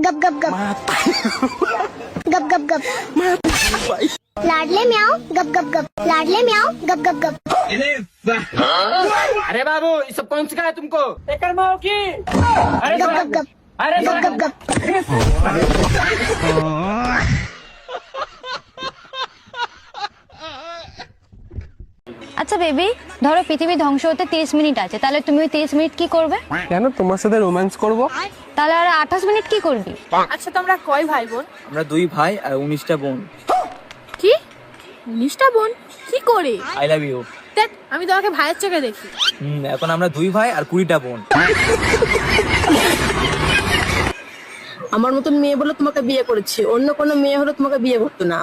गप गप गप गप गप गप लाडले म्याओ गप गप गप लाडले म्याओ गप गप गप। अरे बाबू ये सब कौन सिखाया तुमको? माओ की अरे गप गप गप अरे गप गप गप। আচ্ছা বেবি, ধরো পৃথিবী ধ্বংস হতে 30 মিনিট আছে, তাহলে তুমি ওই 30 মিনিট কি করবে? কেন তোমার সাথে রোম্যান্স করব? তাহলে আর 28 মিনিট কি করবি? আচ্ছা তোমরা কয় ভাই বোন? আমরা 2 ভাই আর 19টা বোন। কি 19টা বোন? কি করে? I love you. দেখ আমি তোমাকে ভাইয়ের চোখে দেখি। এখন আমরা 2 ভাই আর 20টা বোন। আমার মতন মেয়ে বলে তোমাকে বিয়ে করেছি, অন্য কোনো মেয়ে হলে তোমাকে বিয়ে করতো না।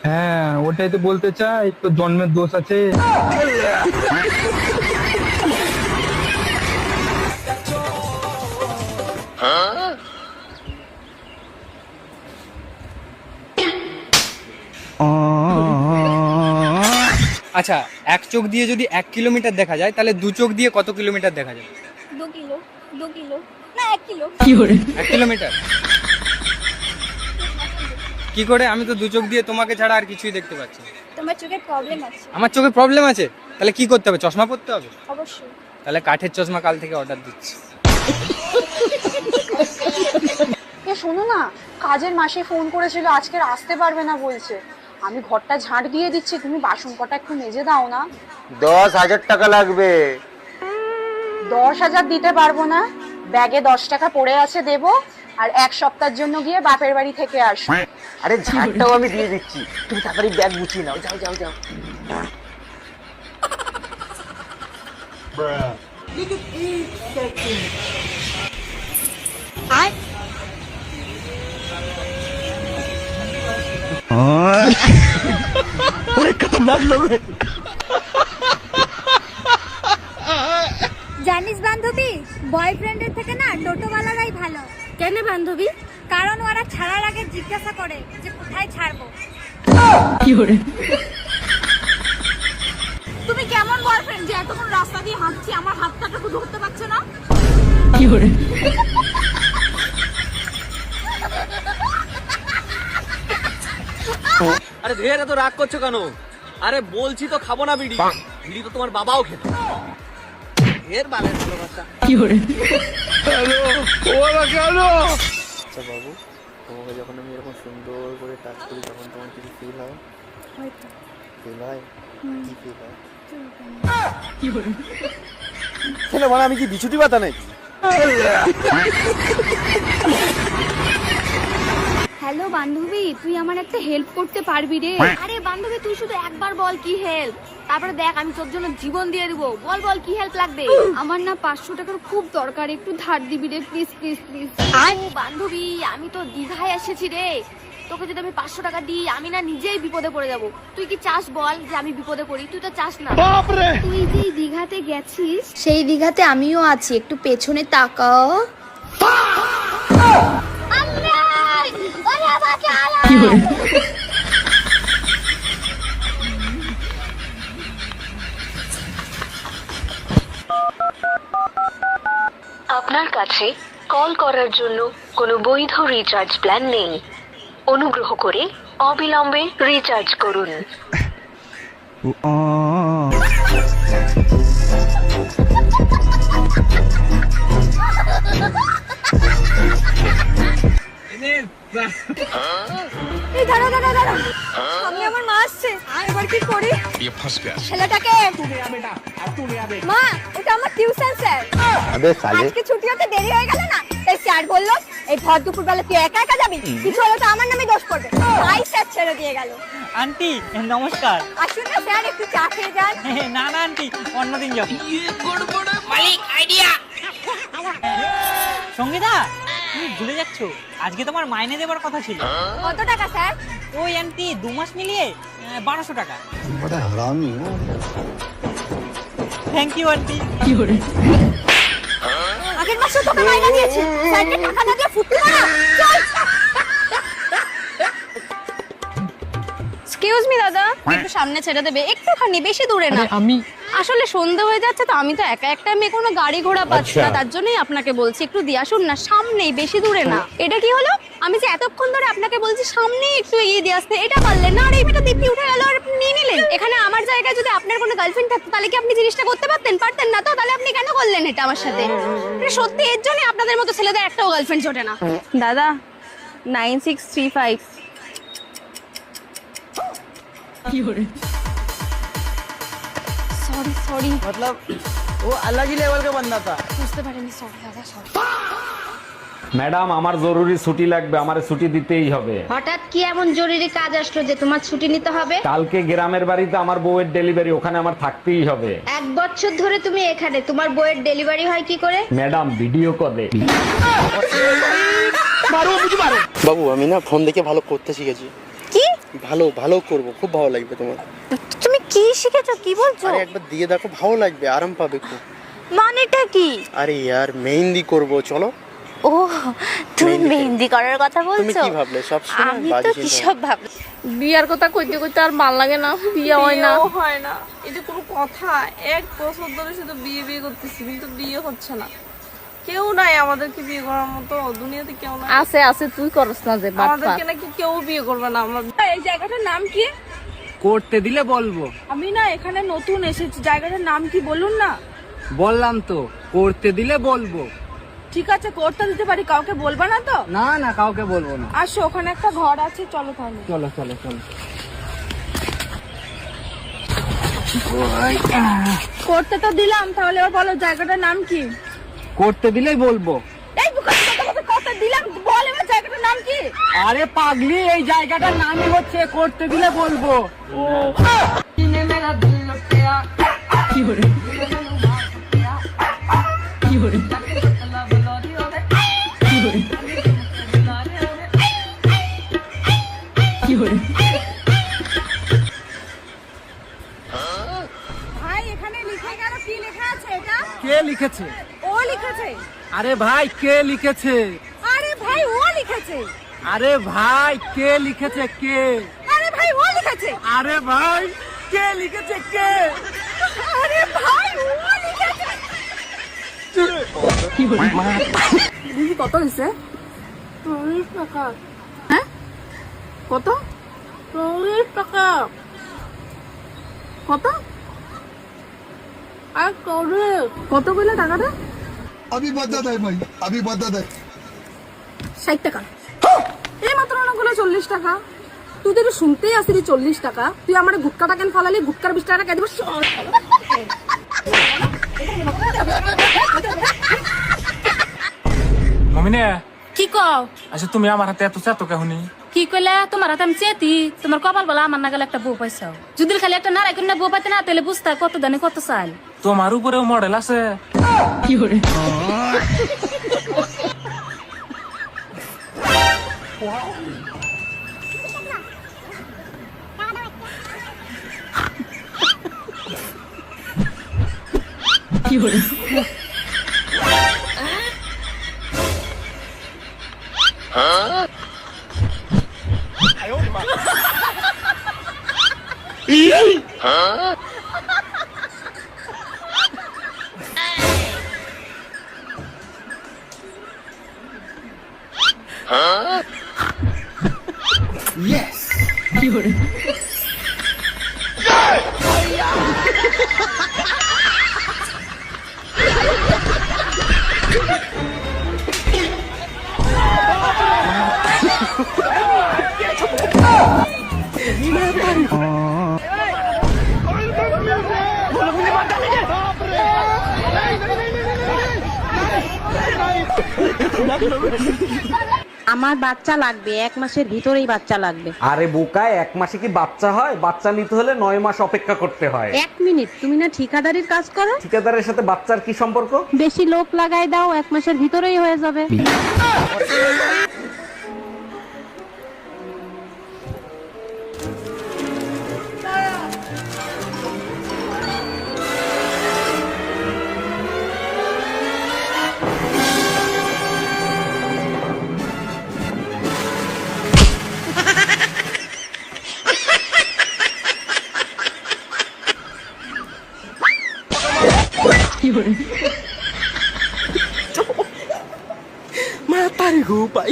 হ্যাঁ, ওটাই তো বলতে চাই, তো জন্মের দোষ আছে। আচ্ছা, এক চোখ দিয়ে যদি 1 কিলোমিটার দেখা যায়, তাহলে 2 চোখ দিয়ে কত কিলোমিটার দেখা যায়? 2 কিলো না 1 কিলো। 1 কিলোমিটার। কি করে? আমি তো 2 চোখ দিয়ে তোমাকে ছাড়া আর কিছুই দেখতে পাচ্ছি না। তোমার চোখে প্রবলেম আছে। আমার চোখে প্রবলেম আছে? তাহলে কি করতে হবে? চশমা পরতে হবে? অবশ্যই। তাহলে কাঠের চশমা কাল থেকে অর্ডার দিচ্ছি। শোনো না, কাজের মাসে ফোন করেছিল, আজকে আসতে পারবে না বলছে। আমি ঘরটা ঝাঁট দিয়ে দিচ্ছি, তুমি বাসন কটা একটু মেজে দাও না। 10,000 টাকা লাগবে। 10,000 দিতে পারবো না, ব্যাগে 10 টাকা পড়ে আছে দেবো, আর 1 সপ্তাহের জন্য গিয়ে বাপের বাড়ি থেকে আসবো। আরে ঝাড়টাও আমি দিয়ে দিচ্ছি, তুমি তাড়াতাড়ি ব্যাগ গুছিয়ে নাও। যাও যাও যাও। জানিস বান্ধবী, বয়ফ্রেন্ডের থেকে না টোটোওয়ালারাই ভালো। কেন বান্ধবী? কারণ ওরা ছাড়ার আগে জিজ্ঞাসা করে যে কোথায় ছাড়বো। তুমি কেমন বয়ফ্রেন্ড যে এতক্ষণ রাস্তা দিয়ে হাঁটছি, আমার হাতটাটুকু ধরতে পারছো না? আরে ধের এত রাগ করছো কেন? আরে বলছি তো খাবো না বিড়ি। বিড়ি তো তোমার বাবাও খেত। এর বালের ভালোবাসা। আচ্ছা বাবু, তোমাকে যখন আমি এরকম সুন্দর করে টাচ করি, তখন তোমার কিছু ফিল হয়? ফিল হয়? কি ফিল হয়? কেন মানে আমি কি বিছুটি পাতা নাকি? হ্যালো বান্ধবী, তুই আমার একটা হেল্প করতে পারবি রে? আরে বান্ধবী, তুই শুধু একবার বল কি হেল্প, তারপরে দেখ আমি তোর জন্য জীবন দিয়ে দিব। বল বল কি হেল্প লাগবে? আমার না 500 টাকার খুব দরকার, একটু ধার দিবি রে প্লিজ প্লিজ প্লিজ। বান্ধবী, আমি তো দীঘায় এসেছি রে, তোকে যদি আমি 500 টাকা দিই, আমি না নিজেই বিপদে পড়ে যাব। তুই কি চাস বল যে আমি বিপদে পড়ি? তুই তো চাস না। তুই যেই দীঘাতে গেছিস, সেই দীঘাতে আমিও আছি, একটু পেছনে তাকাও। আপনার কাছে কল করার জন্য কোনো বৈধ রিচার্জ প্ল্যান নেই। অনুগ্রহ করে অবিলম্বে রিচার্জ করুন। এই দাঁড়া দাঁড়া দাঁড়া, সামনে আমার মা আসছে, এবার কি করি? ছেলেটাকে মা, ওটা আমার টিউশন স্যার। আজকে ছুটি হতে দেরি হয়ে গেল না, তাই স্যার বললো এই ভর দুপুর বেলা তুই একা একা যাবি, কিছু হলে তো আমার নামে দোষ করবে, তাই স্যার ছেড়ে দিয়ে গেল। আন্টি নমস্কার। আসুন না স্যার, একটু চা খেয়ে যান। না না আন্টি, অন্যদিন যাবো। সঙ্গীতা, তুমি ভুলে যাচ্ছ, আজকে তোমার মাইনে দেবার কথা ছিল। কত টাকা স্যার? ওই আন্টি 2 মাস মিলিয়ে 1200 টাকা। Thank you aunty. আগের মাসে তোকে মাইনে দিয়েছি, স্যারকে টাকা না দিয়ে ফুটবো না। চল। এক্সকিউজ মি দাদা, একটু সামনে ছেড়ে দেবে, একটুখানি, বেশি দূরে না। আমি আসলে সন্ধ্যা হয়ে যাচ্ছে তো, আমি তো একা একটা মেয়ে, কোনো গাড়ি ঘোড়া পাচ্ছি না, তার জন্যই আপনাকে বলছি একটু দিয়ে আসুন না, সামনেই, বেশি দূরে না। এটা কি হলো? আমি যে এতক্ষণ ধরে আপনাকে বলছি সামনে একটু এগিয়ে দিয়ে আসতে, এটা পারলেন না। আর এই মেয়েটা দিব্যি উঠে গেল আর আপনি নিয়ে নিলেন। এখানে আমার জায়গায় যদি আপনার কোনো গার্লফ্রেন্ড থাকতো তাহলে কি আপনি জিনিসটা করতে পারতেন? পারতেন না তো, তাহলে আপনি কেন করলেন এটা আমার সাথে? সত্যি এর জন্য আপনাদের মতো ছেলেদের একটাও গার্লফ্রেন্ড জোটে না। দাদা 9635 সরি সরি, मतलब वो अलग ही लेवल का बंदा था। বুঝতে পারিনি, সরি দাদা সরি। ম্যাডাম আমার জরুরি ছুটি লাগবে, আমারে ছুটি দিতেই হবে। হঠাৎ কি এমন জরুরি কাজ আসলো যে তোমার ছুটি নিতে হবে? কালকে গ্রামের বাড়িতে আমার বউয়ের ডেলিভারি, ওখানে আমার থাকতেই হবে। 1 বছর ধরে তুমি এখানে, তোমার বইয়ের ডেলিভারি হয় কি করে? ম্যাডাম ভিডিও কলে। বাবু আমি না ফোন দেখে ভালো করতে শিখেছি। কি ভালো ভালো করব, খুব ভালো লাগবে তোমার। তুমি কি শিখেছো? কি বলছো? আরে একবার দিয়ে দেখো, ভালো লাগবে, আরাম পাবে খুব। মানেটা কি? আরে ইয়ার মেহেন্দি করব, চলো। ও তুমি মেহেন্দি করার কথা বলছো? তুমি কি ভাবলে? সব সময় আমি তো কি সব ভাবলাম। বিয়ার কথা কইতে কইতে আর ভাল লাগে না, বিয়ে হয় না। বিয়েও হয় না, এটা কোনো কথা? 1 বছর ধরে শুধু বিয়ে বিয়ে করতেছি, কিন্তু বিয়ে হচ্ছে না। কেউ নাই আমাদেরকে বিয়ে করার মতো, দুনিয়াতে কেউ নাই। আছে আছে, তুই করস না যে বাট। আমাদেরকে নাকি কেউ বিয়ে করবে না। আমরা এই জায়গাটার নাম কি? করতে দিলে বলবো। আমি না এখানে নতুন এসেছি, জায়গাটার নাম কি বলুন না? বললাম তো, করতে দিলে বলবো। ঠিক আছে, করতে দিতে পারি, কাউকে বলবা না তো? না না, কাউকে বলবো না। আসো, ওখানে একটা ঘর আছে, চলো তাহলে। চলো চলো চলো। করতে তো দিলাম, তাহলে এবার বলো জায়গাটার নাম কি? করতে দিলেই বলবো। এই করতে দিলাম, বল এবার জায়গাটার নাম কি? আরে পাগলি, এই জায়গাটার নামই হচ্ছে করতে দিলে বলবো। ভাই এখানে লিখে গেল, কি লেখা আছে এটা? কে লিখেছে? ও লিখেছে। আরে ভাই কে লিখেছে? আরে ভাই ও লিখেছে। আরে ভাই কে লিখেছে? কে? আরে ভাই ও লিখেছে। আরে ভাই কে লিখেছে? কে? আরে ভাই ও লিখেছে। দিদি কত হয়েছে? 40 টাকা। হ্যাঁ কত? 40 টাকা। কত? আর কত কইলে টাকাটা? अभी बता दे भाई, अभी बता दे। 60 টাকা। এই মাত্র না গুলো 40 টাকা। তুই তো শুনতেই আসিস 40 টাকা। তুই আমার গুটকাটা কেন ফালালি? গুটকার 20 টাকা কেন দিব? মমিনে কি কও? আচ্ছা তুমি আমার হাতে এত চাতো কেহনি? কি কইলা? তোমার হাতে আমি চেতি, তোমার কপাল বলা আমার নাগালে একটা বউ পাইছাও। যদি খালি একটা নারাই করে বউ পাইতে না, তাহলে বুঝতা কত দানে কত চাল। তোমার উপরেও মডেল আছে। কি করে? কি করে? কি করে? আমার বাচ্চা লাগবে, 1 মাসের ভিতরেই বাচ্চা লাগবে। আরে বোকায়, 1 মাসে কি বাচ্চা হয়? বাচ্চা নিতে হলে 9 মাস অপেক্ষা করতে হয়। 1 মিনিট, তুমি না ঠিকাদারির কাজ করো? ঠিকাদারের সাথে বাচ্চার কি সম্পর্ক? বেশি লোক লাগাই দাও, 1 মাসের ভিতরেই হয়ে যাবে। Mata nih gue, Pak.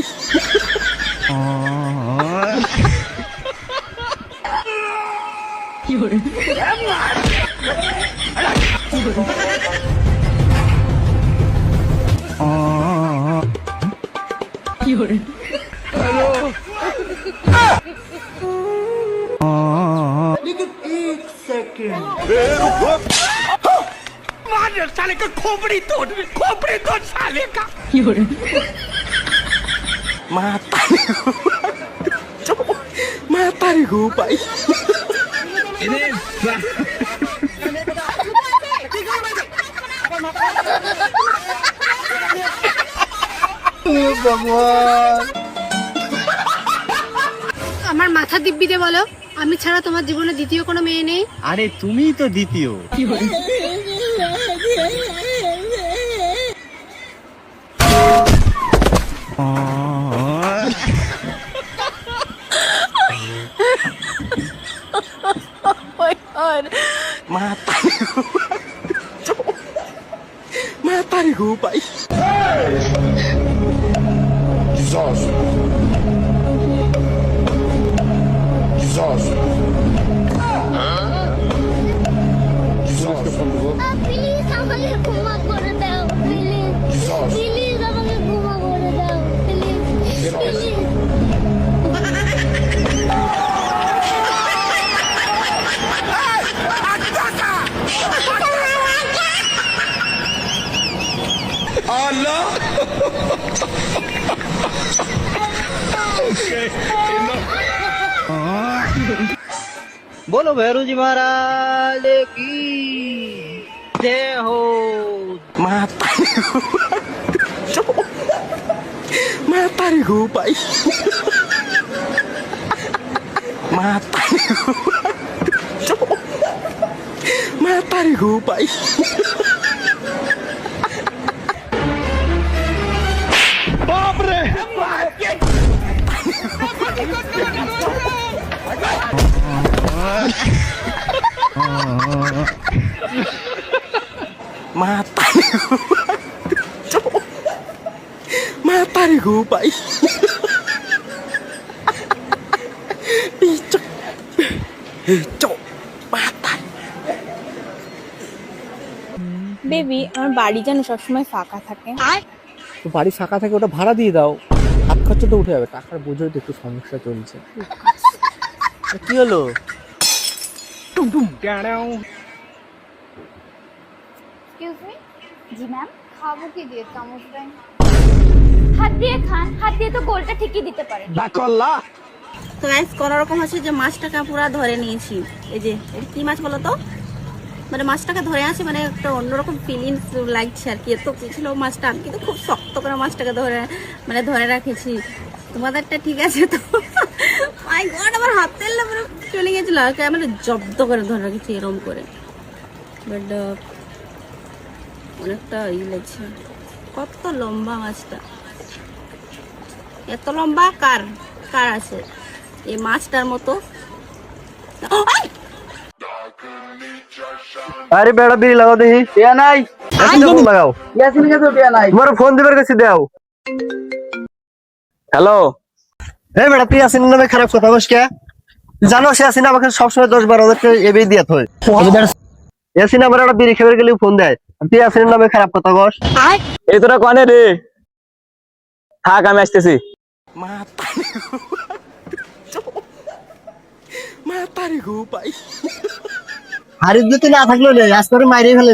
আমার মাথা দিব্যি দে বলো, আমি ছাড়া তোমার জীবনে দ্বিতীয় কোনো মেয়ে নেই? আরে তুমিই তো দ্বিতীয়। প্লিজ আমাকে ক্ষমা করে দাও, প্লিজ প্লিজ আমাকে ক্ষমা করে দাও, প্লিজ প্লিজ। बोलो भैरू जी महाराज की जय हो। বেবি, আমার বাড়ি যেন সবসময় ফাঁকা থাকে। তো বাড়ি ফাঁকা থাকে, ওটা ভাড়া দিয়ে দাও, হাত খরচা তো উঠে যাবে। টাকার বোঝোই তো একটু সমস্যা চলছে। কি হলো? Excuse me. জি ম্যাম। খাবো কি দিয়ে? চামচ দেন। হাত দিয়ে খান, হাত দিয়ে তো গোলটা ঠিকই দিতে পারেন। তো গাইস কোন রকম আছে যে মাছটাকে পুরো ধরে নিয়েছি। এই যে এটা কি মাছ বলো তো? মানে মাছটাকে ধরে আছে, মানে একটা অন্যরকম ফিলিংস লাগছে আর কি। এত কি ছিল মাছটা, আমি কিন্তু খুব শক্ত করে মাছটাকে ধরে রেখেছি। তোমাদেরটা ঠিক আছে তো? মাই গড, আমার হাতের পুরো চলে গেছিল, মানে জব্দ করে ধরে রেখেছি এরকম করে। বাট অনেকটা লাগছে। কত লম্বা মাছটা, এত লম্বা কার আছে এই মাছটার মতো? अरे बेड़ा बिरी लगाओ दे पिया নাই ফোন লাগাও ইয়াসিন কে তো পিয়া নাই তোমার ফোন দিবার কাছে দাও। হ্যালো এই বেটা, তুই ইয়াসিন নামে খারাপ কথা বলছ কে? জানো সে ইয়াসিন আমাকে সব সময় 10-12 টাকা এবে দিয়াত হয়। ইয়াসিন আমার একটা বিড়ি খাবার গেলে ফোন দেয়, তুই ইয়াসিন নামে খারাপ কথা বলছ। এই তোরা কোনে রে? থাক আমি আসতেছি। হারিয়ে দিতে না থাকলো আজ করে মাইরে ফেলে